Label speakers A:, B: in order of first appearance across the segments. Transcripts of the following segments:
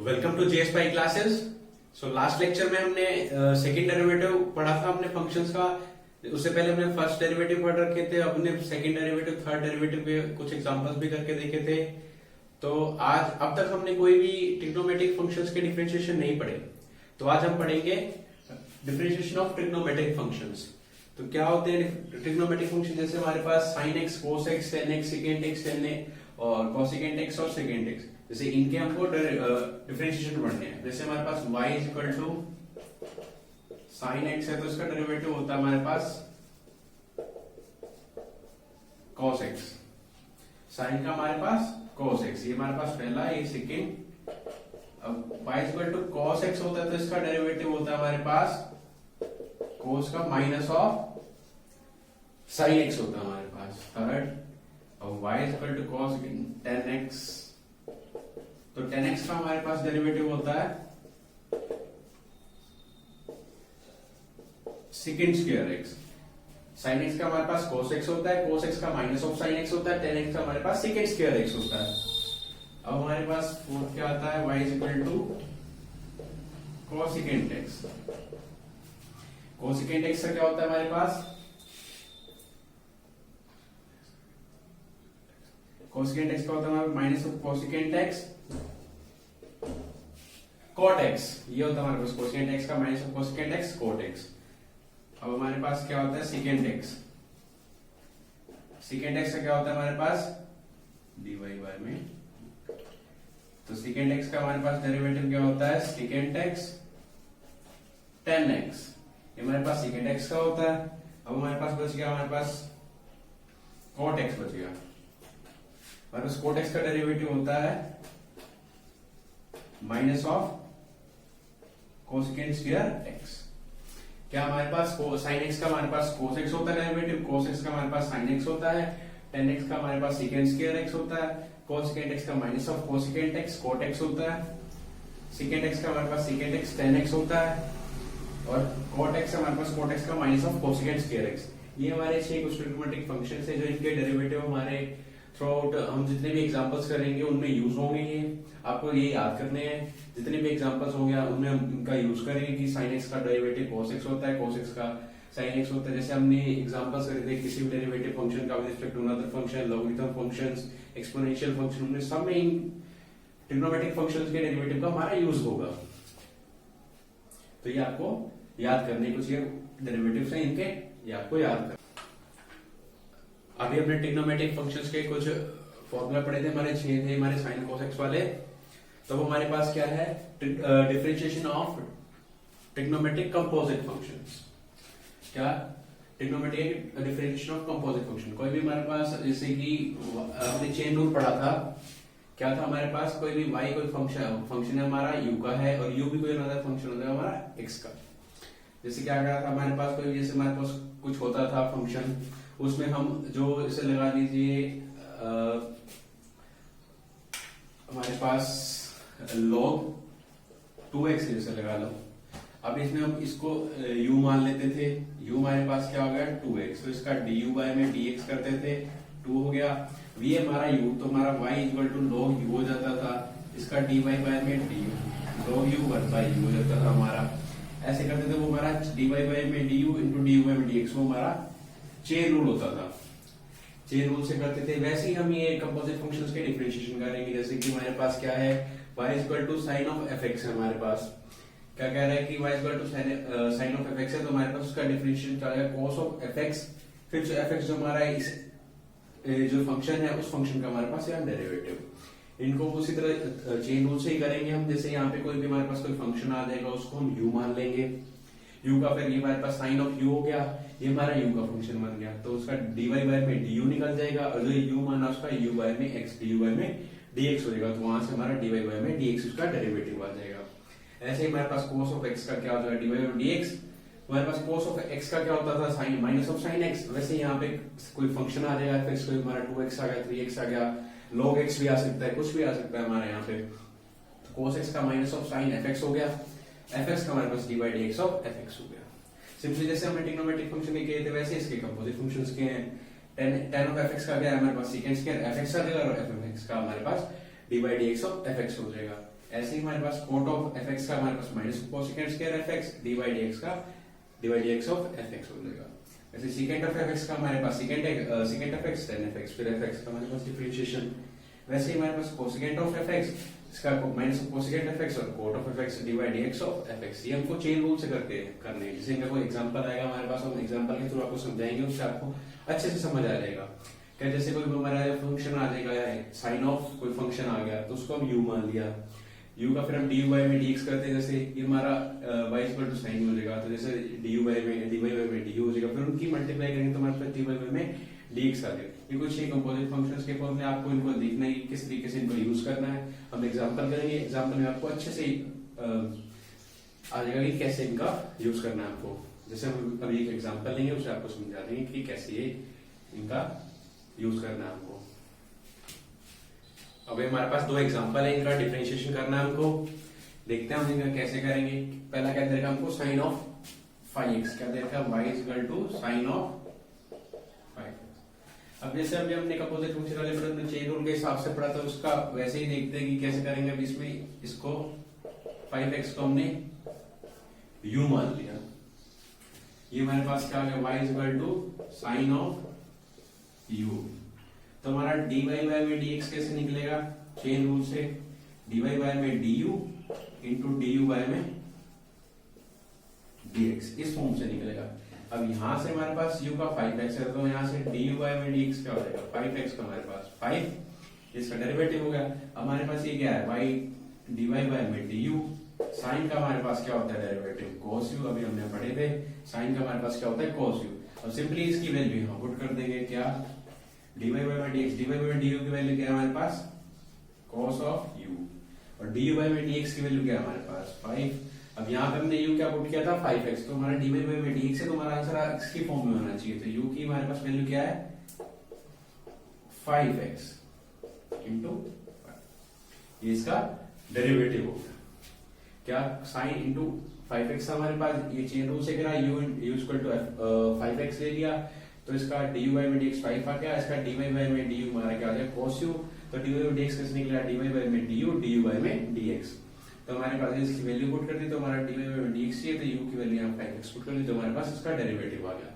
A: Welcome to JS Pi classes. So last lecture में हमने second derivative पढ़ा था अपने फंक्शंस का। उससे पहले हमने फर्स्ट डेरिवेटिव पढ़ रखे थे, अब हमने सेकंड डेरिवेटिव थर्ड डेरिवेटिव के कुछ एग्जांपल्स भी करके देखे थे। तो आज अब तक हमने कोई भी ट्रिग्नोमेट्रिक फंक्शंस के डिफरेंशिएशन नहीं पढ़े, तो आज हम पढ़ेंगे डिफरेंशिएशन ऑफ ट्रिग्नोमेट्रिक फंक्शंस। तो क्या होते हैं ट्रिग्नोमेट्रिक फंक्शन? जैसे हमारे पास sin x, cos x, tan x, secant x, tan a और cosecant x और secant x, जैसे इनके हमको डिफरेंशिएशन पढ़ने हैं। जैसे हमारे पास y is equal to sin x है तो इसका डेरिवेटिव होता है हमारे पास cos x, sin का हमारे पास cos x, ये हमारे पास पहला है, ये सेकंड। अब y is equal to cos x होता है तो इसका डेरिवेटिव होता है हमारे पास cos का माइनस ऑफ sin x होता है हमारे पास थर्ड। अब y is equal to cos tan x, तो tan x का हमारे पास डेरिवेटिव होता है second square x। sin x का हमारे पास cos x होता है, cos x का माइनस ऑफ sin x होता है, tan x का हमारे पास सेकंड स्क्वायर x होता है। अब हमारे पास फोर्थ क्या आता है, y is equal to cosecant x। cosecant x का क्या होता है हमारे पास, cosecant x का होता है हमारे minus of cosecant x cot x, ये होता है हमारे पास cosecant x का minus of cosecant x cot x। अब हमारे पास क्या होता है secant x, secant x का क्या होता है हमारे पास dy by में, तो secant x का हमारे पास डेरिवेटिव क्या होता है secant x tan x, ये हमारे पास secant x का होता है। अब हमारे पास बच गया हमारे पास cot x बच गया, हमारे पास cot x का डेरिवेटिव होता है minus of cosecant square x। क्या हमारे पास sin x का हमारे पास cos x होता है डेरिवेटिव, cos x का हमारे पास sin x होता है, tan x का हमारे पास secant स्क्वायर x होता है, cosecant x का minus of cosecant x cot x होता है, secant x का हमारे पास secant x tan x होता है और cot x हमारे पास cot x का minus of cosecant square x। ये हमारे 6 कुछ ट्रिग्नोमेट्रिक फंक्शंस है जो इनके डेरिवेटिव हमारे थ्रू आउट हम जितने भी एग्जांपल्स करेंगे उनमें यूज होंगे। ये आपको ये याद करने हैं, जितने भी एग्जांपल्स होंगे उनमें हम इनका यूज करेंगे कि sin x का डेरिवेटिव cos x होता है, cos x का sin x होता है। जैसे हमने एग्जांपल्स करे थे किसी भी डेरिवेटिव फंक्शन का with respect to another function, logarithm functions, exponential function, उनमें सब में इन ट्रिग्नोमेट्रिक फंक्शंस के डेरिवेटिव का हमारा यूज होगा। तो ये आपको याद करने कुछ ये डेरिवेटिव्स हैं इनके, ये आपको याद कर। अभी हमने ट्रिग्नोमेट्रिक फंक्शंस के कुछ फॉर्मूला पढ़े थे, हमारे 6 थे हमारे sin cos x वाले। तो हमारे पास क्या है, differentiation of trigonometric composite functions. क्या trigonometric differentiation of composite function, कोई भी हमारे पास जैसे कि हमने चेन रूल पढ़ा था, क्या था हमारे पास कोई भी y कोई फंक्शन है हमारा u का है और u भी कोई अनदर फंक्शन होता है हमारा x का। जैसे क्या था हमारे पास कोई, जैसे हमारे पास कुछ होता था फंक्शन, उसमें हम जो इसे लगा लीजिए हमारे पास log 2x जैसे लगा लो। अब इसमें हम इसको u मान लेते थे, u हमारे पास क्या हो गया 2x, तो इसका du by में dx करते थे 2 हो गया। v हमारा u, तो हमारा y equal to log u हो जाता था, इसका dy by में du log u by u हो जाता था हमारा। ऐसे करते थे, वो हमारा dy by में du इंटू du by में dx, वो हमारा चेन रूल होता था। चेन रूल से करते थे। वैसे ही हम ये कंपोजिट फंक्शंस के डिफरेंशिएशन करेंगे। जैसे कि हमारे पास क्या है, y equal to sine of fx है हमारे पास। क्या कह रहा है कि y equal to sine of fx है, तो हमारे पास उसका डिफरेंशिएशन क्या है cos ऑफ fx, फिर जो fx जो हमारा इस जो फंक्शन है उस फंक्शन का हमारे पास यहाँ डेरिवेटिव। इनको उसी तरह चेन रूल से ही करेंगे हम। जैसे यहाँ पे कोई भी हमारे पास कोई फंक्शन आ जाएगा, उसको हम u मान लेंगे, u का फिर ये हमारे पास साइन ऑफ u हो गया, ये हमारा u का फंक्शन बन गया, तो उसका dy by में du निकल जाएगा और जो u माना उसका u by में x, du by में dx हो जाएगा, तो वहां से हमारा dy by में dx उसका डेरिवेटिव आ जाएगा। ऐसे ही हमारे पास cos ऑफ x का क्या हो जाएगा dy by में dx। हमारे पास cos ऑफ x का क्या होता था sin minus of sin x। वैसे यहाँ पे कोई फंक्शन आ जाएगा, फिर इसको हमारा 2x आ गया, 3x आ गया, log x भी आ सकता है, कुछ भी आ सकता है हमारे यहाँ पे। तो cos x का माइनस ऑफ sin fx हो गया, fx का हमारे पास dy by dx of fx हो गया। सिंपली जैसे हमने ट्रिग्नोमेट्रिक फंक्शन के किए थे वैसे इसके कंपोजिट फंक्शंस के हैं। tan ऑफ fx का क्या है हमारे पास secant स्क्वायर fx आ जाएगा और f of x का हमारे पास d by dx of fx हो जाएगा। ऐसे ही हमारे पास कोट ऑफ एफ एक्स का हमारे पास minus cosecant square f x d by d x का d by d x of f x हो जाएगा। ऐसे सीकेंट ऑफ एफ एक्स का हमारे पास secant f x tan f x फिर एफ एक्स का हमारे पास डिफरेंशिएशन। वैसे ही हमारे पास कोसेकेंट ऑफ एफ एक्स इसका माइनस कोसेकेंट एफ एक्स और cot of f x d by d x of f x. ये हमको चेन रूल से करके करने हैं। जैसे इनका कोई एग्जांपल आएगा हमारे पास, हम एग्जांपल के थ्रू आपको समझाएंगे, उससे आपको अच्छे से समझ आ जाएगा। क्या जैसे कोई हमारा फंक्शन आ जाएगा, साइन ऑफ कोई फंक्शन आ गया तो उसको हम यू मान लिया, यू का फिर हम डी यू बाई में dx करते हैं। जैसे ये हमारा y इक्वल टू साइन हो जाएगा, तो जैसे डी यू बाई में डी वाई बाई में डी यू हो जाएगा, फिर उनकी मल्टीप्लाई करेंगे तो हमारे पास डी वाई बाई में dx आ जाएगा। ये कुछ ही कंपोजिट फंक्शंस के फॉर्म में आपको इनको देखना है किस तरीके से इनको यूज करना है। हम एग्जांपल करेंगे, एग्जांपल में आपको अच्छे से आ जाएगा कि कैसे इनका यूज करना है आपको। जैसे हम अभी एक एग्जांपल लेंगे, उससे आपको समझा देंगे कि कैसे ये इनका यूज करना है हमको। अभी हमारे पास दो एग्जांपल है, इनका डिफरेंशिएशन करना है हमको। देखते हैं हम इनका कैसे करेंगे। पहला क्या देगा हमको, साइन ऑफ फाइव एक्स, क्या देगा y equal to sine of 5x। अब जैसे अभी हमने कंपोजिट फंक्शन वाले प्रश्न में चेन रूल के हिसाब से पढ़ा था, उसका वैसे ही देखते हैं कि कैसे करेंगे। अब इसमें इसको 5x को हमने u मान लिया, ये हमारे पास क्या आ गया y equal to sine of u। तो हमारा dy बाय में dx कैसे निकलेगा, चेन रूल से dy बाय में du इंटू du बाय में dx, इस फॉर्म से निकलेगा। अब यहां से हमारे पास u का 5x है, तो यहां से du बाय में dx क्या हो जाएगा, 5x का हमारे पास 5, इसका डेरिवेटिव हो गया। हमारे पास ये क्या है, y dy बाय में du, साइन का हमारे पास क्या होता है डेरिवेटिव cos u, अभी हमने पढ़े थे साइन का हमारे पास क्या होता है cos u। अब सिंपली इसकी वैल्यू हम पुट कर देंगे, क्या dy बाय में dx, dy बाय में du की वैल्यू क्या है हमारे पास cos ऑफ u, और du बाय में dx की वैल्यू क्या है हमारे पास 5। अब यहाँ पे हमने u क्या पुट किया था 5x, तो हमारा dy बाय में dx है, तो हमारा आंसर x की फॉर्म में होना चाहिए। तो u की हमारे पास वैल्यू क्या है 5x इंटू, ये इसका डेरिवेटिव हो गया। क्या साइन इंटू 5x हमारे पास, ये चेन रूल से करा u इक्वल टू 5x ले लिया, तो इसका du बाय में dx 5 आ गया, इसका dy बाय में du हमारा क्या आ गया cos u। तो dy बाय में dx कैसे निकला, dy बाय में du बाय में dx। तो हमारे पास इसकी वैल्यू पुट कर दी, तो हमारा dy बाय में dx चाहिए, तो u की वैल्यू यहाँ 5x पुट कर दी, तो हमारे पास इसका डेरिवेटिव आ गया।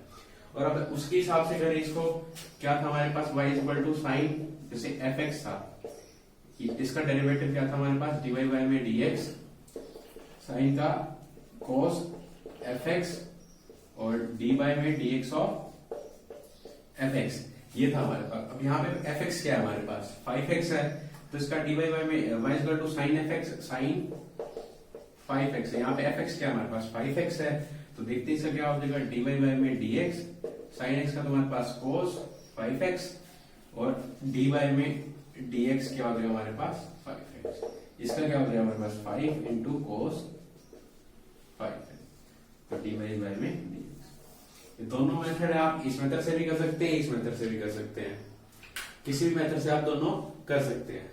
A: और अब उसके हिसाब से करें इसको, क्या था हमारे पास y इक्वल टू साइन, जैसे fx था, इसका डेरिवेटिव क्या था हमारे पास dy बाय में dx साइन का cos fx और d बाय में dx ऑफ fx, ये था हमारे पास। अब यहाँ पे fx क्या है हमारे पास 5x है, तो इसका dy बाय में y equal to sine fx sine 5x है, यहाँ पे fx क्या है हमारे पास 5x है, तो देखते हैं क्या हो जाएगा dy बाय में dx साइन x का तुम्हारे पास cos 5x और d बाय में dx क्या हो जाएगा हमारे पास 5x, इसका क्या हो जाएगा हमारे पास 5 इंटू cos 5x, तो dy बाय में dx। ये दोनों मेथड है, आप इस मेथड से भी कर सकते हैं, इस मेथड से भी कर सकते हैं, किसी भी मेथड से आप दोनों कर सकते हैं।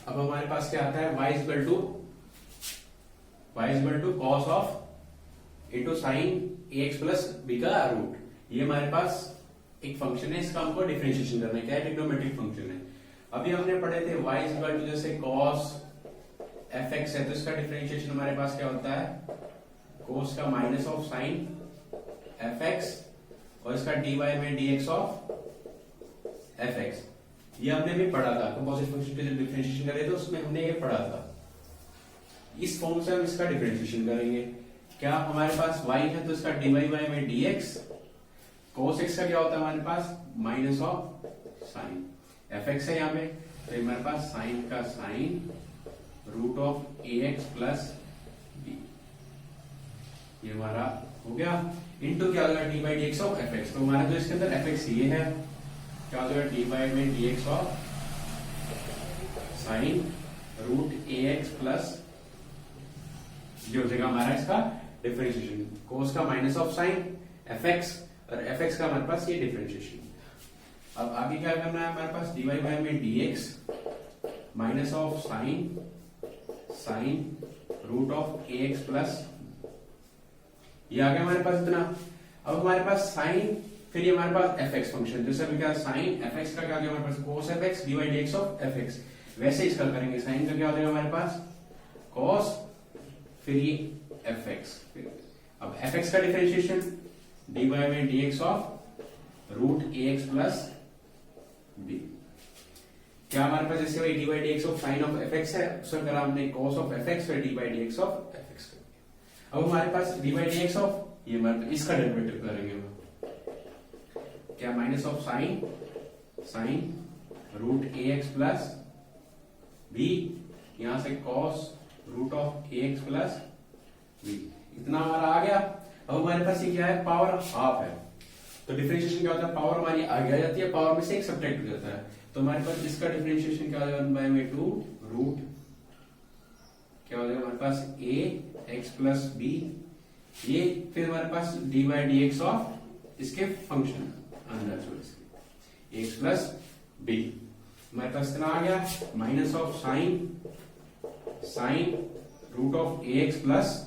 A: अब हमारे पास क्या आता है y equal to cos of into sine ax plus b का रूट। ये हमारे पास एक फंक्शन है, इसका हमको डिफरेंशिएशन करना है, क्या है ट्रिग्नोमेट्रिक फंक्शन है। अभी हमने पढ़े थे y इक्वल टू जैसे cos fx है, तो इसका डिफरेंशिएशन हमारे पास क्या होता है cos का माइनस ऑफ साइन fx और इसका dy में dx ऑफ fx। ये हमने भी पढ़ा था, कंपोजिट फंक्शन के जो डिफरेंशिएशन करे थे उसमें हमने ये पढ़ा था। इस फॉर्म से हम इसका डिफरेंशिएशन करेंगे। क्या हमारे पास y है, तो इसका dy बाय में dx, cos x का क्या होता है हमारे पास माइनस ऑफ साइन fx है यहाँ पे, तो हमारे पास साइन का sine root of ax plus b, ये हमारा हो गया। इनटू क्या होगा d by d x of fx, तो हमारा जो इसके अंदर fx ये है, क्या होगा डी बाई में dx of sine root ax plus, ये हो जाएगा हमारा इसका डिफरेंशिएशन, cos का माइनस ऑफ साइन fx और fx का हमारे पास ये डिफरेंशिएशन। अब आगे क्या करना है हमारे पास dy बाय में dx minus of sine sine root of a x plus, ये आ गया हमारे पास इतना। अब हमारे पास साइन, फिर ये हमारे पास एफ एक्स फंक्शन, जैसे अभी क्या साइन एफ एक्स का क्या गया हमारे पास cos f x d by d x of f x, वैसे इसका करेंगे। साइन का क्या हो जाएगा हमारे पास कॉस, फिर ये एफ एक्स, अब एफ एक्स का differentiation d by d x of root a x plus b, क्या हमारे पास जैसे वही d by d x of sine of f x है, उसका करा हमने कॉस ऑफ एफ एक्स, फिर d by d x of f x. अब हमारे पास d by d x of, ये हमारे इसका डेरिवेटिव करेंगे हम, क्या minus of sine, sine root a x plus b, यहां से cos root of a x plus b, इतना हमारा आ गया। अब हमारे पास ये क्या है, पावर हाफ है, तो डिफरेंशिएशन क्या होता है, पावर हमारी आगे आ जाती है, पावर में से एक सब्ट्रैक्ट हो जाता है, तो हमारे पास इसका डिफरेंशिएशन क्या हो जाएगा 1/2 रूट, क्या हो जाएगा हमारे पास ए एक्स प्लस बी, ये फिर हमारे पास d by d x of इसके फंक्शन अंदर एक्स प्लस बी, हमारे पास इतना आ गया, minus of sine, sine root of a x plus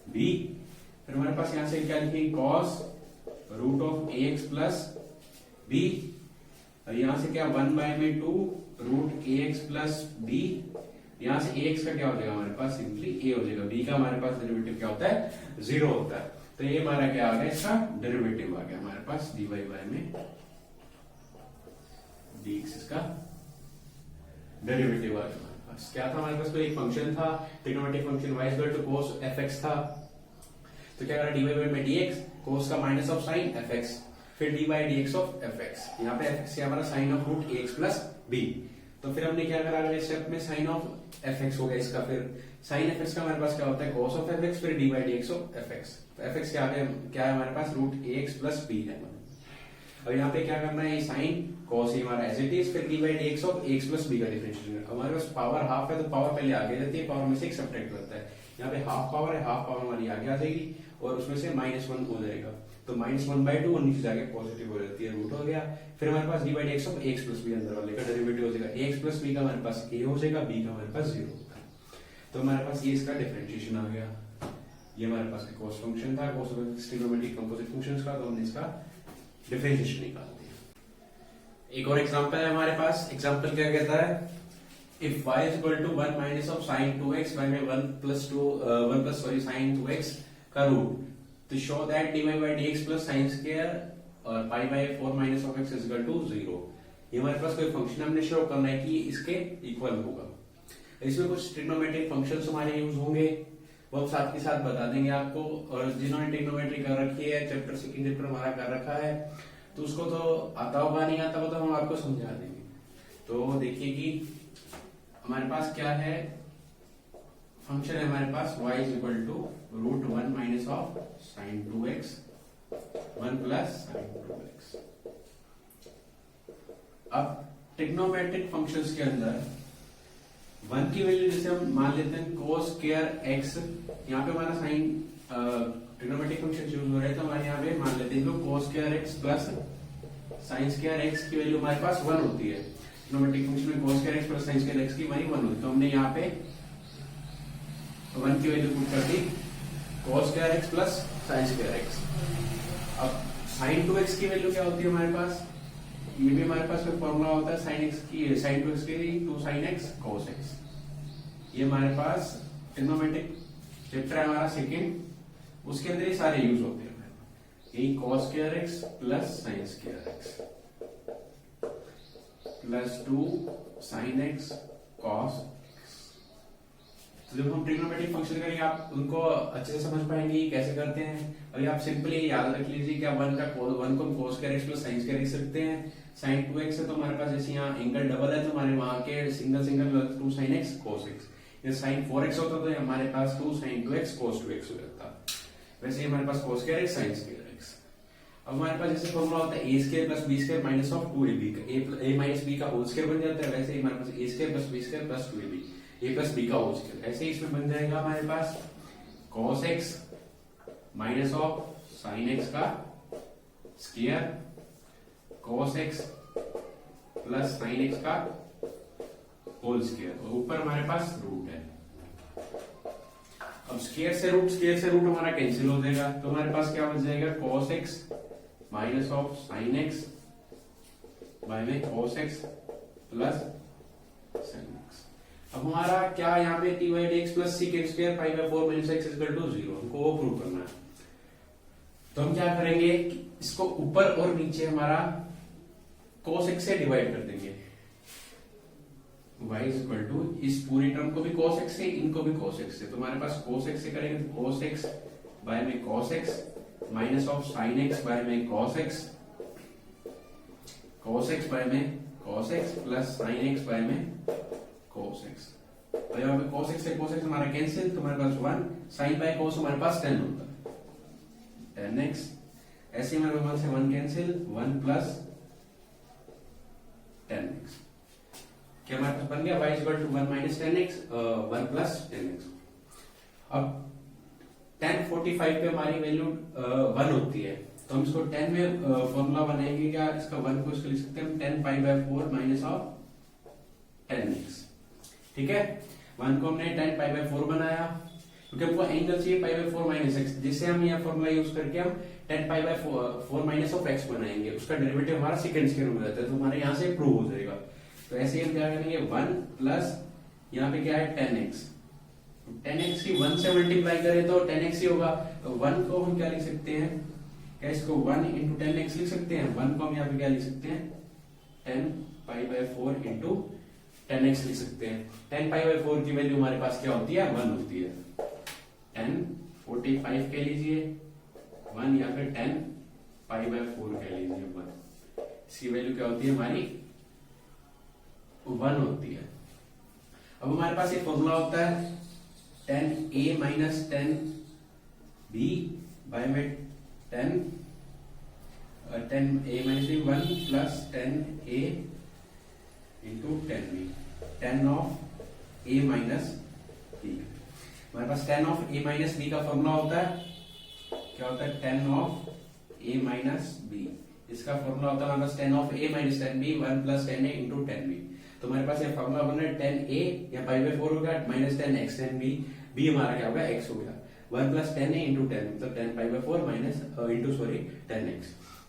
A: b, फिर हमारे पास यहां से क्या लिखेंगे cos root of a x plus b, और यहां से क्या 1/2 root a x plus b, यहां से ए एक्स का क्या हो जाएगा हमारे पास सिंपली ए हो जाएगा, बी का हमारे पास डेरिवेटिव क्या होता है 0 होता है, तो ये हमारा क्या आ गया, इसका डेरिवेटिव आ गया हमारे पास डी वाई बाय में डी एक्स, इसका डेरिवेटिव आ गया हमारे पास। क्या था हमारे पास, कोई एक फंक्शन था trigonometric function y equal to cos fx था, तो क्या करा डी वाई बाय में dx, cos का माइनस ऑफ साइन fx, फिर d by d x of fx, यहाँ पे fx से हमारा sine of root ax plus b, तो फिर हमने क्या करा अगले स्टेप में साइन ऑफ fx हो गया इसका, फिर साइन fx का हमारे पास क्या होता है cos ऑफ fx, फिर d by d x of fx, तो fx क्या है हमारे पास रूट ax प्लस b है। अब यहाँ पे क्या करना है, साइन cos ही हमारा एज इट इज, फिर d by d x of x plus b का डिफरेंशिएशन, हमारे पास पावर हाफ है तो पावर पहले आगे जाती है, पावर में से एक सब्ट्रैक्ट होता है, यहाँ पे हाफ पावर है, हाफ पावर हमारी आगे आ जाएगी और उसमें से -1 हो जाएगा, तो -1/2 और नीचे जाके पॉजिटिव हो जाती है, रूट हो गया, फिर हमारे पास d by d x of x plus b अंदर वाले का डेरिवेटिव हो जाएगा, ax प्लस b का हमारे पास a हो जाएगा, b का हमारे पास 0 होगा, तो हमारे पास ये इसका डिफरेंशिएशन आ गया। ये हमारे पास cos फंक्शन था, cos ट्रिग्नोमेट्रिक कंपोजिट फंक्शंस का, तो हमने इसका डिफरेंशिएशन निकाल दिया। एक और एग्जांपल है हमारे पास, एग्जांपल क्या कहता है, if y is equal to 1 minus of sin 2x y में 1 plus sin 2x का root, to show that dy by dx plus sin square और pi by 4 minus of x is equal to 0, ये हमारे पास कोई function हमने show करना है कि इसके इक्वल होगा, इसमें कुछ ट्रिग्नोमेट्रिक फंक्शंस हमारे यूज होंगे, वो हम साथ के साथ बता देंगे आपको, और जिन्होंने ट्रिग्नोमेट्री कर रखी है चैप्टर सेकंड चैप्टर हमारा कर रखा है, तो उसको तो आता होगा नहीं आता होगा तो हम आपको समझा देंगे। तो देखिए कि हमारे पास क्या है, फंक्शन है हमारे पास y is equal to root 1 minus of sine 2x 1 plus sine 2x। अब ट्रिग्नोमेट्रिक फंक्शंस के अंदर 1 की वैल्यू जैसे हम मान लेते हैं cos स्क्वायर x, यहाँ पे हमारा साइन ट्रिग्नोमेट्रिक फंक्शन यूज हो रहे हैं, तो हमारे यहाँ पे मान लेते हैं cos square x plus sine square x की वैल्यू हमारे पास 1 होती है, ट्रिग्नोमेट्रिक फंक्शन में cos square x plus sin square x की हमारी 1 होती है, तो हमने यहाँ पे 1 की वैल्यू पुट कर दी cos square x plus sin square x। अब sin 2x की वैल्यू क्या होती है हमारे पास, ये भी हमारे पास कोई फॉर्मूला होता है sin 2x की 2 sin x cos x, ये हमारे पास ट्रिग्नोमेट्रिक चैप्टर है हमारा सेकंड, उसके अंदर ये सारे यूज होते हैं, यही cos square x plus sin square x plus 2 sin x cos x। तो जब हम ट्रिग्नोमेट्रिक फंक्शन करेंगे आप उनको अच्छे से समझ पाएंगे कैसे करते हैं, और आप सिंपली याद रख लीजिए कि 1 को हम cos square x plus sin square x सकते हैं, sin 2x है तो हमारे पास जैसे यहाँ एंगल डबल है तो हमारे वहां के single 2 sin x cos x, ये sin 4x होता तो हमारे पास 2 sin 2x cos 2x हो जाता, वैसे हमारे पास cos square x sin square x। अब हमारे पास जैसे फॉर्मूला होता है a square plus b square minus of 2ab का a माइनस b का होल स्क्वायर बन जाता है, वैसे ही हमारे पास a square plus b square plus 2ab a plus b का होल स्क्वायर, ऐसे ही इसमें बन जाएगा हमारे पास cos x minus of sin x का square cos x plus sin x का होल स्क्वायर, और ऊपर हमारे पास रूट है, अब स्क्वायर से रूट हमारा कैंसिल हो जाएगा, तो हमारे पास क्या बच जाएगा cos x minus of sin x by में cos x plus sin x। अब हमारा क्या यहाँ पे t by d x plus secant square pi by 4 minus x equal to 0, हमको वो प्रूव करना है। तो हम क्या करेंगे, इसको ऊपर और नीचे हमारा cos x से डिवाइड कर देंगे, y इज इक्वल टू इस पूरी टर्म को भी cos x से, इनको भी cos x से, तो हमारे पास cos x से करेंगे तो cos x बाय में cos x minus of sin x by में cos x बाय में cos x plus sin x by में cos x। और यहाँ पे cos x से cos x हमारा कैंसिल, तो हमारे पास 1 sin बाय cos हमारे पास 10 होता है 10x। ऐसे हमारे 1 से 1 कैंसिल, 1 प्लस 10x। क्या हमारे पास बन गया y इक्वल टू 1 माइनस 10x 1 प्लस 10x। अब tan 45 पे हमारी वैल्यू 1 होती है, तो हम इसको 10 में फॉर्मूला बनाएंगे, क्या इसका 1 को इसको लिख सकते हैं हम 10 पाई बाय 4 माइनस ऑफ 10x। ठीक है, 1 को हमने 10 पाई बाय 4 बनाया, क्योंकि हमको एंगल चाहिए पाई बाय 4 माइनस x, जिससे हम यह फॉर्मूला यूज करके हम 10 पाई बाय 4 माइनस ऑफ x बनाएंगे, उसका डेरिवेटिव हमारा सेकंड स्क्वायर में जाता है, तो हमारे यहाँ से प्रूव हो जाएगा। तो ऐसे ही हम क्या करेंगे 1 प्लस यहाँ पे क्या है 10x, 10x की 1 से मल्टीप्लाई करें तो 10x ही होगा, तो 1 को हम क्या लिख सकते हैं, क्या इसको 1 इंटू 10x लिख सकते हैं, 1 को हम यहाँ पे क्या लिख सकते हैं 10 पाई बाय 4 इंटू 10x लिख सकते हैं। 10 पाई बाय 4 की वैल्यू हमारे पास क्या होती है 1 होती है, 10 45 कह लीजिए 1 या फिर 10 पाई बाय 4 कह लीजिए 1, इसकी वैल्यू क्या होती है हमारी 1 होती है। अब हमारे पास एक फॉर्मूला होता है 10a माइनस 10b बाय में 10a minus 1 plus 10a into 10b, 10 of a minus b। हमारे पास 10 ऑफ a माइनस b का फॉर्मूला होता है, क्या होता है 10 ऑफ a माइनस b, इसका फॉर्मूला होता है हमारे पास 10 of a minus 10b 1 plus 10a into 10b। तो हमारे पास ये फॉर्मूला बन रहा है 10a या पाई बाय 4 होगा माइनस 10x 10b, b हमारा क्या होगा x हो गया, 1 प्लस 10a इंटू 10 मतलब 10 पाई by 4 minus into sorry 10x।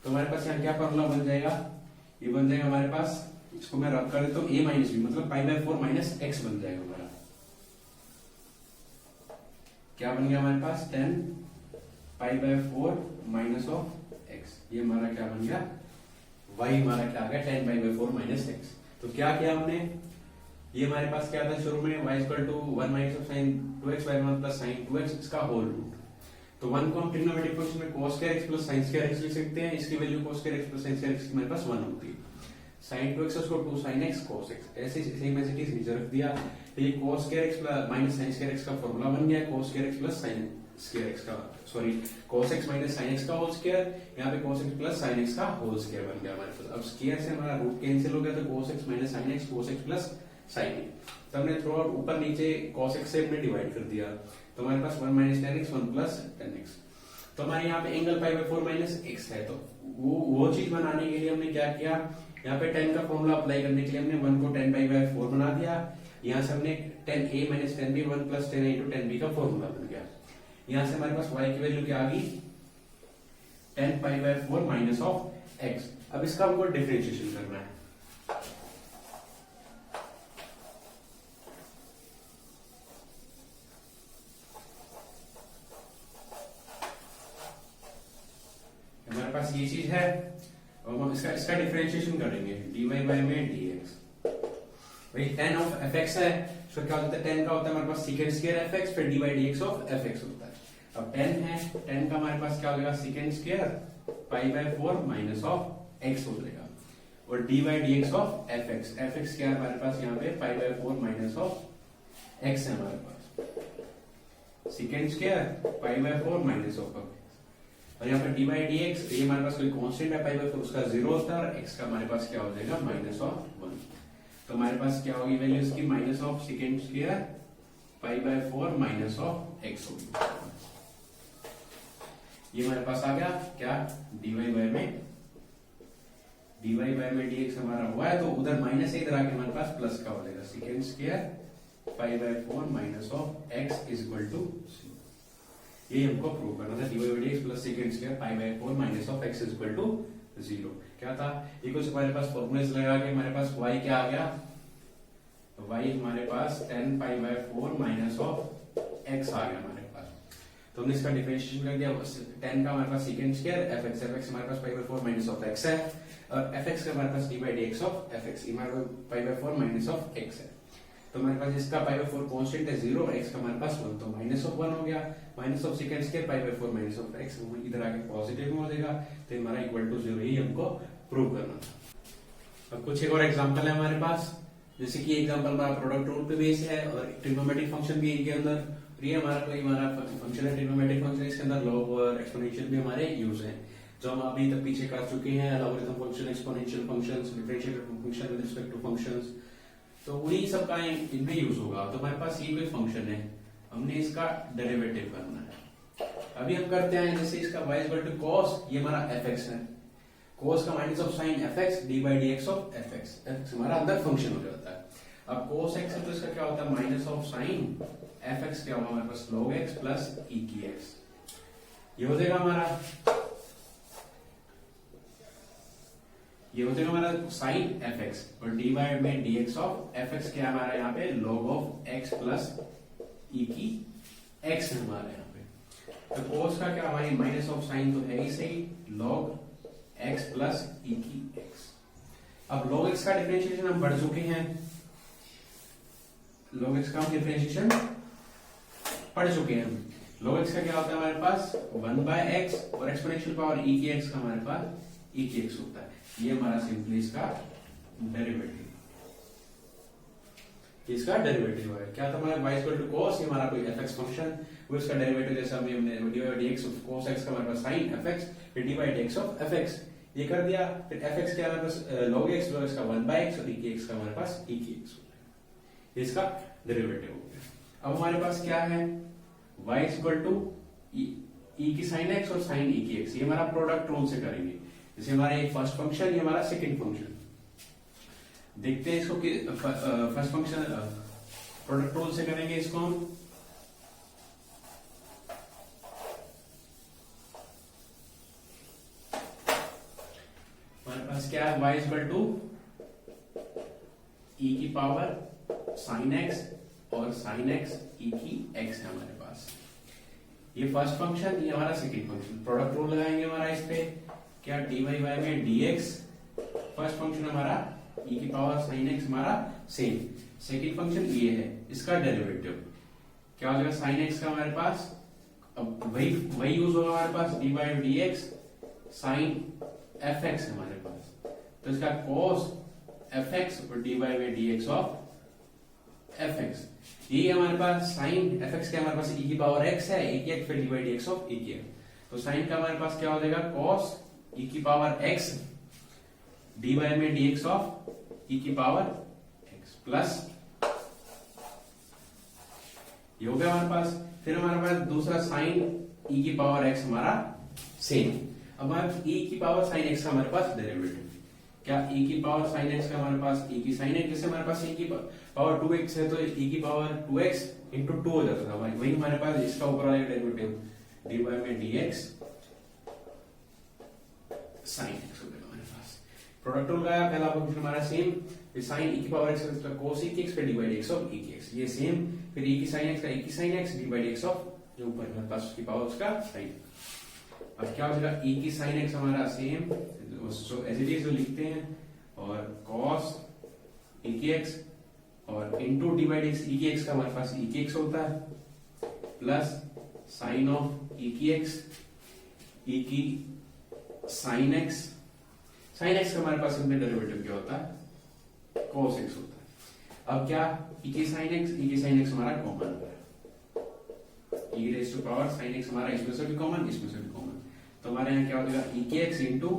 A: तो हमारे पास यहाँ क्या फॉर्मूला बन जाएगा, ये बन जाएगा हमारे पास, इसको मैं रब कर देता हूँ a माइनस b मतलब पाई बाय 4 माइनस x बन जाएगा हमारा। क्या बन गया हमारे पास 10 पाई बाय 4 माइनस ऑफ x, ये हमारा क्या बन गया y हमारा क्या आ गया 10 पाई बाय 4 माइनस x। तो क्या किया हमने, ये हमारे पास क्या था शुरू में y इक्वल टू 1 minus of sin 2x by 1 plus sin 2x इसका होल रूट। तो 1 को हम ट्रिग्नोमेट्रिक फंक्शन में cos square x plus sin square x लिख सकते हैं, इसकी value cos square x plus sin square x हमारे पास 1 होती है। sin 2x उसको 2 sin x cos x, ऐसे सेम एज इट इज नीचे रख दिया, तो ये cos square x minus sin square x का फॉर्मूला बन गया cos square x plus sin square x का sorry cos x minus sin x का होल स्क्वायर, यहाँ पे cos x plus sin x का होल स्क्वायर बन गया हमारे पास। अब स्क्वायर से हमारा रूट कैंसिल हो गया, तो cos x minus sin x cos x plus sin x, तो हमने थ्रू आउट ऊपर नीचे cos x से हमने डिवाइड कर दिया, तो हमारे पास 1 माइनस 10x 1 प्लस 10x। तो हमारे यहाँ पे angle pi by 4 minus x है, तो वो चीज बनाने के लिए हमने क्या किया, यहाँ पे 10 का फॉर्मूला अप्लाई करने के लिए हमने 1 को 10 पाई बाय 4 बना दिया, यहाँ से हमने 10a minus 10b 1 plus 10a into 10b का फॉर्मूला बन गया। यहाँ से हमारे पास y की वैल्यू क्या आ गई 10 पाई बाय 4 माइनस ऑफ x। अब इसका हमको डिफरेंशिएशन करना है, हमारे पास ये चीज है, और हम इसका डिफरेंशिएशन करेंगे dy बाय में dx। भाई 10 ऑफ fx है, तो क्या होता है 10 का होता है हमारे पास secant स्क्वायर fx, फिर dy dx ऑफ fx होता है। अब 10 है, 10 का हमारे पास क्या हो जाएगा secant square pi by 4 minus of x हो जाएगा, और dy dx of fx, fx क्या है हमारे पास यहाँ पे पाई बाय 4 माइनस ऑफ x है हमारे पास, secant square pi by 4 minus of x, और यहाँ पर dy dx ये हमारे पास कोई कांस्टेंट है पाई बाय 4 उसका 0 होता है, और x का हमारे पास क्या हो जाएगा माइनस ऑफ 1। तो हमारे पास क्या होगी वैल्यू इसकी minus of secant square pi by 4 minus of x होगी। ये हमारे पास आ गया क्या dy बाय में dx हमारा हुआ है, तो उधर माइनस है, इधर आके हमारे पास प्लस का हो जाएगा secant square π/4 minus of x is equal to 0। ये हमको प्रूव करना था, dy by dx plus secant square π/4 minus of x is equal to 0। क्या था, ये कुछ हमारे पास फॉर्मूलेस लगा के हमारे पास y क्या आ गया, y हमारे पास 10 π/4 माइनस ऑफ x आ गया हमारे पास। तो हमने इसका डिफरेंशिएशन कर दिया, 10 का हमारे पास सेकंड स्क्वायर fx हमारे पास π/4 माइनस ऑफ x है, और fx का हमारे पास dy by dx of fx हमारे पास π/4 माइनस ऑफ x है। तो हमारे पास इसका π/4 कांस्टेंट है 0 और x का हमारे पास 1, तो माइनस ऑफ 1 हो गया, minus of secant square π/4 minus of x, वो इधर आके पॉजिटिव में हो जाएगा, तो हमारा इक्वल टू 0 ही हमको प्रूव करना था। अब कुछ एक और एग्जांपल है हमारे पास, जैसे कि एग्जांपल हमारा प्रोडक्ट रूल पे बेस है और ट्रिग्नोमेट्रिक फंक्शन भी इनके अंदर, ये हमारा फंक्शन है ट्रिग्नोमेट्रिक फंक्शन, इसके अंदर लॉग और एक्सपोनेंशियल भी हमारे यूज हैं, जो हम अभी तक पीछे कर चुके हैं, logarithm function, exponential functions, differential function with respect to functions, तो उन्हीं सब का इनमें यूज होगा। तो हमारे पास ये कोई फंक्शन है, हमने इसका डेरिवेटिव करना है। अभी हम करते हैं, जैसे इसका y इक्वल टू cos, ये हमारा fx है, cos का minus of sin fx dy by dx of fx, fx हमारा अंदर फंक्शन हो जाता है। अब cos x है तो इसका क्या होता है, माइनस ऑफ sin fx क्या होगा हमारे पास log x प्लस e की x, ये हो जाएगा हमारा, ये हो जाएगा हमारा sin fx और dy में dx ऑफ fx क्या हमारा यहाँ पे log of x plus e की x है हमारे यहाँ पे। तो cos का क्या हमारी माइनस ऑफ sin तो है ही सही, log x प्लस e की x। अब log x का डिफरेंशिएशन हम पढ़ चुके हैं, log x का हम डिफरेंशिएशन पढ़ चुके हैं। log x का क्या होता है हमारे पास 1/x और एक्सपोनेंशियल पावर e की x का हमारे पास e की x होता है, ये हमारा सिंपली इसका डेरिवेटिव, इसका डेरिवेटिव है। क्या था हमारा y इक्वल टू cos, ये हमारा कोई fx फंक्शन, वो इसका डेरिवेटिव जैसे हमने dy by dx of cos x का हमारे पास sin fx फिर dy by dx of fx, ये कर दिया, फिर fx क्या हमारे पास log x का 1/x और e की x का हमारे पास e की x होता है, इसका डेरिवेटिव हो गया। अब हमारे पास क्या है, y इक्वल टू e की sin x और sin e की x, ये हमारा प्रोडक्ट रूल से करेंगे, जैसे हमारा एक फर्स्ट फंक्शन, ये हमारा सेकंड फंक्शन, देखते हैं इसको कि फर्स्ट फंक्शन प्रोडक्ट रूल से करेंगे इसको हम। हमारे पास क्या है, y इक्वल टू e की पावर sin x और sin x e की x है हमारे पास, ये फर्स्ट फंक्शन, ये हमारा सेकंड फंक्शन। प्रोडक्ट रूल लगाएंगे हमारा इस पे, क्या dy में dx, फर्स्ट फंक्शन हमारा e की पावर sin x हमारा सेम, सेकंड फंक्शन ये है, इसका डेरिवेटिव क्या हो जाएगा, sin x का हमारे पास, अब वही यूज होगा हमारे पास dy dx sin fx हमारे पास, तो इसका cos fx और dy में dx ऑफ fx, ये हमारे पास sin fx क्या हमारे पास e की पावर x है, e की x फिर dy by dx of e की x, तो sin का हमारे पास क्या हो जाएगा cos e की पावर x dy में dx ऑफ e की पावर x प्लस, ये हो गया हमारे पास। फिर हमारे पास दूसरा sin e की पावर x हमारा सेम, अब हमारे e की पावर sin x का हमारे पास डेरिवेटिव, क्या e की पावर sin x का हमारे पास e की sin x, जैसे हमारे पास e की पावर 2x है तो e की पावर 2x इंटू 2 हो जाता था, वही हमारे पास इसका ऊपर वाला डेरिवेटिव dy में dx sin x हो गया हमारे पास। प्रोडक्ट रूल का पहला फंक्शन हमारा सेम, फिर sin e की पावर x का cos e की x फिर dy by dx of e की x, ये सेम, फिर e की sin x का e की sin x dy by dx of जो ऊपर हमारे पास उसकी पावर उसका sin। अब क्या हो जाएगा, e की sin x हमारा same, so as it is जो लिखते हैं, और cos e की x और into dy by dx, e की x का हमारे पास e की x होता है प्लस sin ऑफ e की x e की sin x, sin x का हमारे पास इनमें डेरिवेटिव क्या होता है cos x होता है। अब क्या e की sin x हमारा कॉमन है, e raise to power sin x हमारा इसमें से भी कॉमन, इसमें से भी कॉमन, तो हमारे यहाँ क्या हो जाएगा e की x इंटू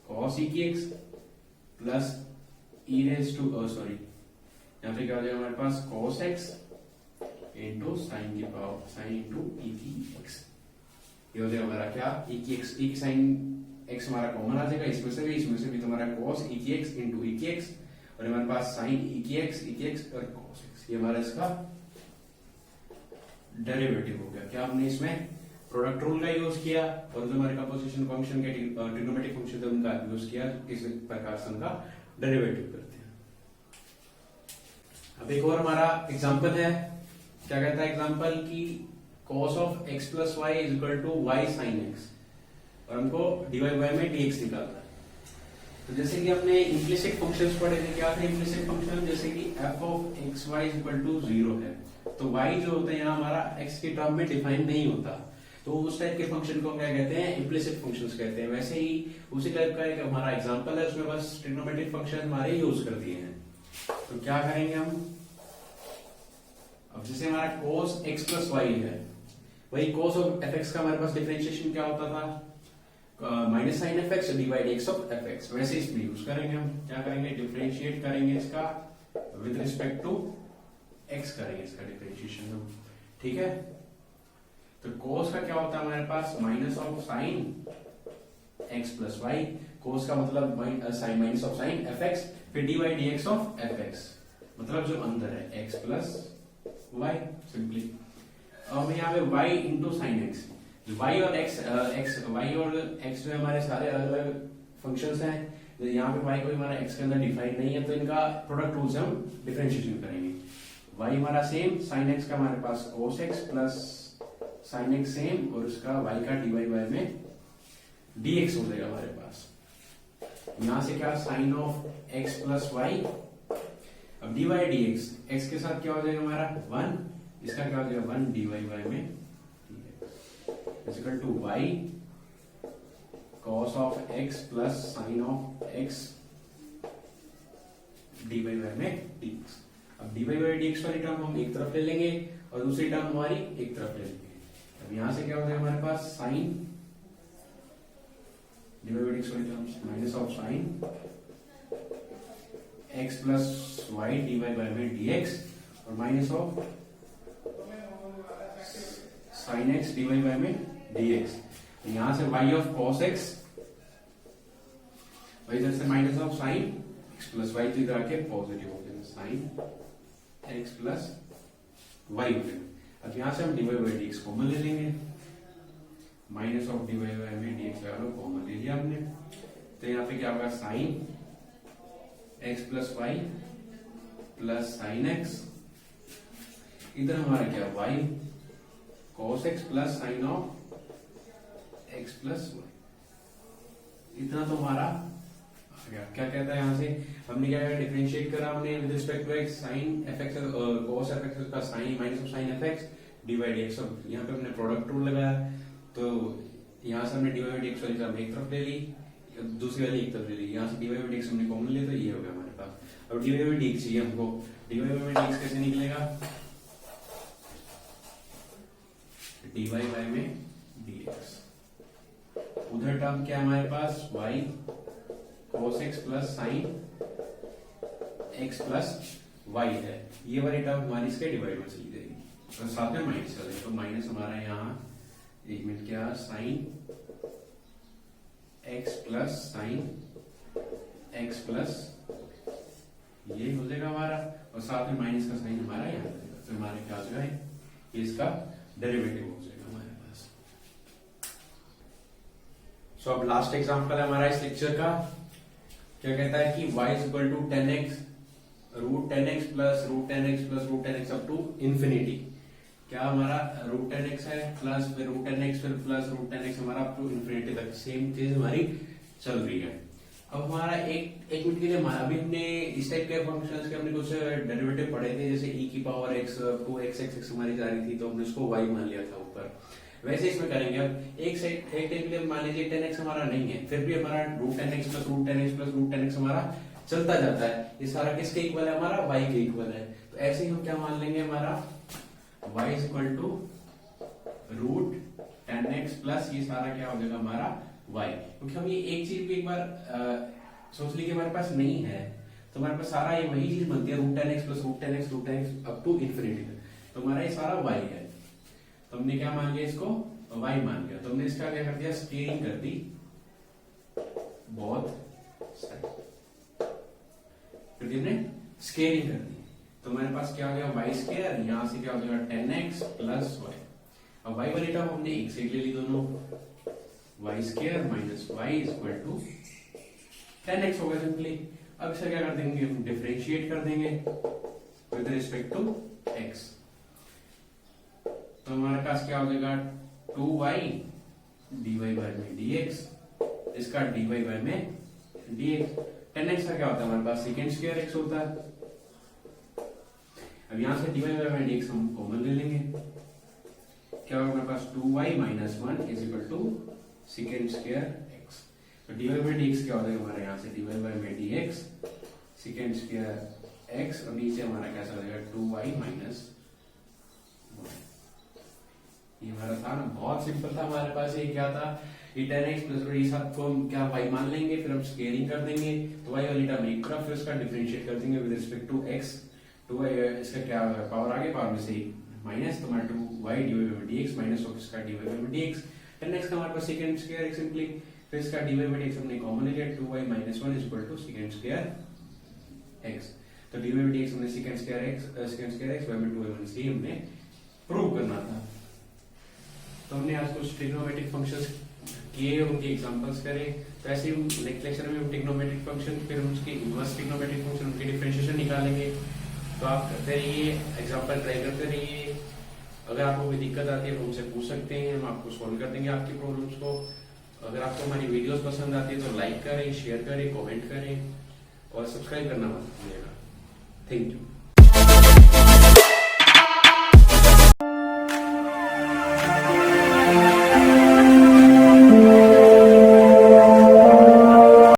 A: cos e की x plus e raise to sorry यहाँ पे क्या हो जाएगा हमारे पास cos x इंटू sin की पावर sin इंटू e की x, ये हो जाएगा हमारा क्या e की sin x हमारा कॉमन आ जाएगा, इसमें से भी तो हमारा cos e की x इंटू e की x, और हमारे पास साइन ई की एक्स और कॉस एक्स, ये हमारा इसका डेरिवेटिव हो गया। क्या हमने इसमें प्रोडक्ट रूल का यूज किया और जो हमारे कंपोजिशन फंक्शन के ट्रिग्नोमेट्रिक फंक्शन थे उनका यूज किया, किस प्रकार से उनका डेरिवेटिव करते हैं। अब एक और हमारा एग्जांपल है, क्या कहता है एग्जांपल की cos of x plus y is equal to y sine x, और हमको dy by में dx निकालना है। तो जैसे कि हमने इम्प्लिसिट फंक्शंस पढ़े थे, क्या थे इम्प्लिसिट फंक्शन, जैसे कि f of x y is equal to 0 है, तो y जो होता है यहाँ हमारा x के टर्म में डिफाइन नहीं होता, तो उस टाइप के फंक्शन को क्या कहते हैं, इम्प्लिसिट फंक्शंस कहते हैं। वैसे ही उसी टाइप का एक हमारा एग्जांपल है, उसमें बस ट्रिग्नोमेट्रिक फंक्शन हमारे यूज कर दिए हैं। तो क्या करेंगे हम, अब जैसे हमारा cos x प्लस वाई है, वही cos ऑफ fx का हमारे पास डिफरेंशिएशन क्या होता था, minus sine f x divide x of f x, वैसे इसमें यूज करेंगे हम। क्या करेंगे, डिफरेंशिएट करेंगे इसका विद रिस्पेक्ट टू x करेंगे इसका डिफरेंशिएशन हम, ठीक है। तो cos का क्या होता है हमारे पास, minus of sine x plus y, cos का मतलब sine minus of sine f x, फिर d y d x of f x, मतलब जो अंदर है x प्लस वाई सिंपली। अब यहाँ पे y into sine x, y और y और x जो हमारे सारे अलग अलग फंक्शंस हैं, यहाँ पे y कोई हमारा x के अंदर डिफाइन नहीं है, तो इनका प्रोडक्ट रूल से हम डिफरेंशिएशन करेंगे। y हमारा सेम, साइन x का हमारे पास cos x plus sine x same, और उसका y का dy by में dx हो जाएगा हमारे पास। यहाँ से क्या, sine of x plus y, अब dy dx, x के साथ क्या हो जाएगा हमारा 1, इसका क्या हो जाएगा 1 dy by में dx equal to y cos of x plus sine of x dy by में dx। अब dy by dx वाली टर्म हम एक तरफ ले लेंगे और दूसरी टर्म हमारी एक तरफ ले लेंगे। अब यहां से क्या हो जाएगा हमारे पास, साइन dy by dx वाली term minus of sine x plus y dy by में dx, और minus of sine x dy by में dx। यहां से y ऑफ cos x, और इधर से minus of sine x plus y, तो इधर आके पॉजिटिव हो जाएगा, साइन x प्लस वाई हो जाएगा। अब यहां से हम dy by dx कॉमन ले लेंगे, माइनस ऑफ dy by में dx लगा लो, कॉमन ले लिया हमने, तो यहाँ पे क्या होगा, sine x plus y plus sine x, इधर हमारा क्या y cos x plus sine of x plus y, इतना तो हमारा आ गया। क्या कहता है यहाँ से, हमने क्या डिफरेंशिएट करा, हमने with respect to x sine f x cos f x का sine minus of sine f x divide x, यहाँ पे हमने प्रोडक्ट रूल लगाया, तो यहाँ से हमने डिवाइड x वाली टर्म एक तरफ ले ली, दूसरी वाली एक तरफ ले ली, यहाँ से डिवाइड x हमने कॉमन लिया, तो ये हो गया हमारे पास। अब डिवाइड dx चाहिए हमको, डिवाइड dx कैसे निकलेगा, dy by में dx, उधर टर्म क्या है हमारे पास, y cos x plus sine x plus y है, ये वाली टर्म हमारी इसके डिवाइड में चली जाएगी, और साथ में माइनस कर दें, तो माइनस हमारा यहाँ एक मिनट क्या, sine x plus sine x plus ये हो जाएगा हमारा, और साथ में माइनस का साइन हमारा यहाँ जाएगा, तो हमारे क्या हो जाएगा, इसका डेरिवेटिव हो जाएगा हमारे पास। सो अब लास्ट एग्जांपल है हमारा इस लेक्चर का, क्या कहता है कि y is equal to 10x root 10x plus root 10x plus root 10x up to infinity. क्या हमारा रूट 10x है प्लस फिर रूट 10x फिर प्लस रूट 10x हमारा अप टू इंफिनिटी तक सेम चीज हमारी चल रही है। अब हमारा एक मिनट के लिए अभी हमने इस टाइप के फंक्शंस के हमने कुछ डेरिवेटिव पढ़े थे, जैसे e की पावर x 2x हमारी जा रही थी, तो हमने उसको y मान लिया था ऊपर। वैसे इसमें करेंगे, अब एक टाइप के लिए मान लीजिए 10x हमारा नहीं है, फिर भी हमारा root 10x plus root 10x plus root 10x हमारा चलता जाता है, ये सारा किसके इक्वल है, हमारा y के इक्वल है। तो ऐसे ही हम क्या मान लेंगे, हमारा y is equal to root 10x plus ये सारा क्या हो जाएगा हमारा y, क्योंकि हम ये एक चीज भी एक बार सोच ली कि हमारे पास नहीं है, तो हमारे पास सारा ये वही चीज बनती है, root 10x plus root 10x up to infinity तक, तो हमारा ये सारा y है। तो हमने क्या मान लिया, इसको y मान लिया, तो हमने इसका क्या कर दिया, स्केलिंग कर दी बोथ साइड। फिर हमने स्केलिंग कर दी, तो हमारे पास क्या आ गया वाई स्क्वायर, यहाँ से क्या हो जाएगा 10x प्लस वाई। अब वाई वाली टर्म हमने एक साइड ले ली दोनों, y square minus y is equal to 10x होगा सिंपली। अब इसे क्या कर देंगे, हम डिफरेंशिएट कर देंगे विद रिस्पेक्ट टू x, तो हमारे पास क्या हो जाएगा 2y dy बाय में dx, इसका dy बाय में dx। 10x का क्या होता है हमारे पास सेकेंड स्क्वायर x होता है। अब यहां से dy बाय dx हम कॉमन ले लेंगे, क्या होगा हमारे पास 2y minus 1 is equal to second square x। तो dy बाय dx क्या हो जाएगा हमारे यहाँ से dy by dx second square x, और नीचे हमारा कैसा हो जाएगा 2y माइनस 1। ये हमारा था ना, बहुत सिंपल था हमारे पास। ये क्या था, ये 10x प्लस ये सब को हम क्या y मान लेंगे, फिर हम स्केलिंग कर देंगे, तो y वाली टर्म एक तरफ, फिर उसका डिफरेंशिएट कर देंगे with respect to x। 2y इसका क्या पावर आगे, पावर में से माइनस, तो हमारा 2y dy by dx minus of इसका dy बाय dx। 10x का हमारे पास सेकंड स्क्वायर x सिंपली, फिर इसका dy बाय dx हमने कॉमन ले लिया, 2y minus 1 is equal to second square x। तो dy बाय dx हमने second square x by 2y से हमने प्रूव करना था। तो हमने आज कुछ ट्रिग्नोमेट्रिक फंक्शंस किए, उनके एग्जांपल्स करे। तो ऐसे ही नेक्स्ट लेक्चर में हम ट्रिग्नोमेट्रिक फंक्शन, फिर हम उसके इनवर्स ट्रिग्नोमेट्रिक फंक्शन, उनके डिफरेंशिएशन निकालेंगे। तो आप करते रहिए, एग्जांपल ट्राई करते रहिए। अगर आपको कोई दिक्कत आती है तो हमसे पूछ सकते हैं, हम आपको सॉल्व कर देंगे आपकी प्रॉब्लम्स को। अगर आपको हमारी वीडियोस पसंद आती है तो लाइक करें, शेयर करें, कमेंट करें और सब्सक्राइब करना मत भूलिएगा। Thank you.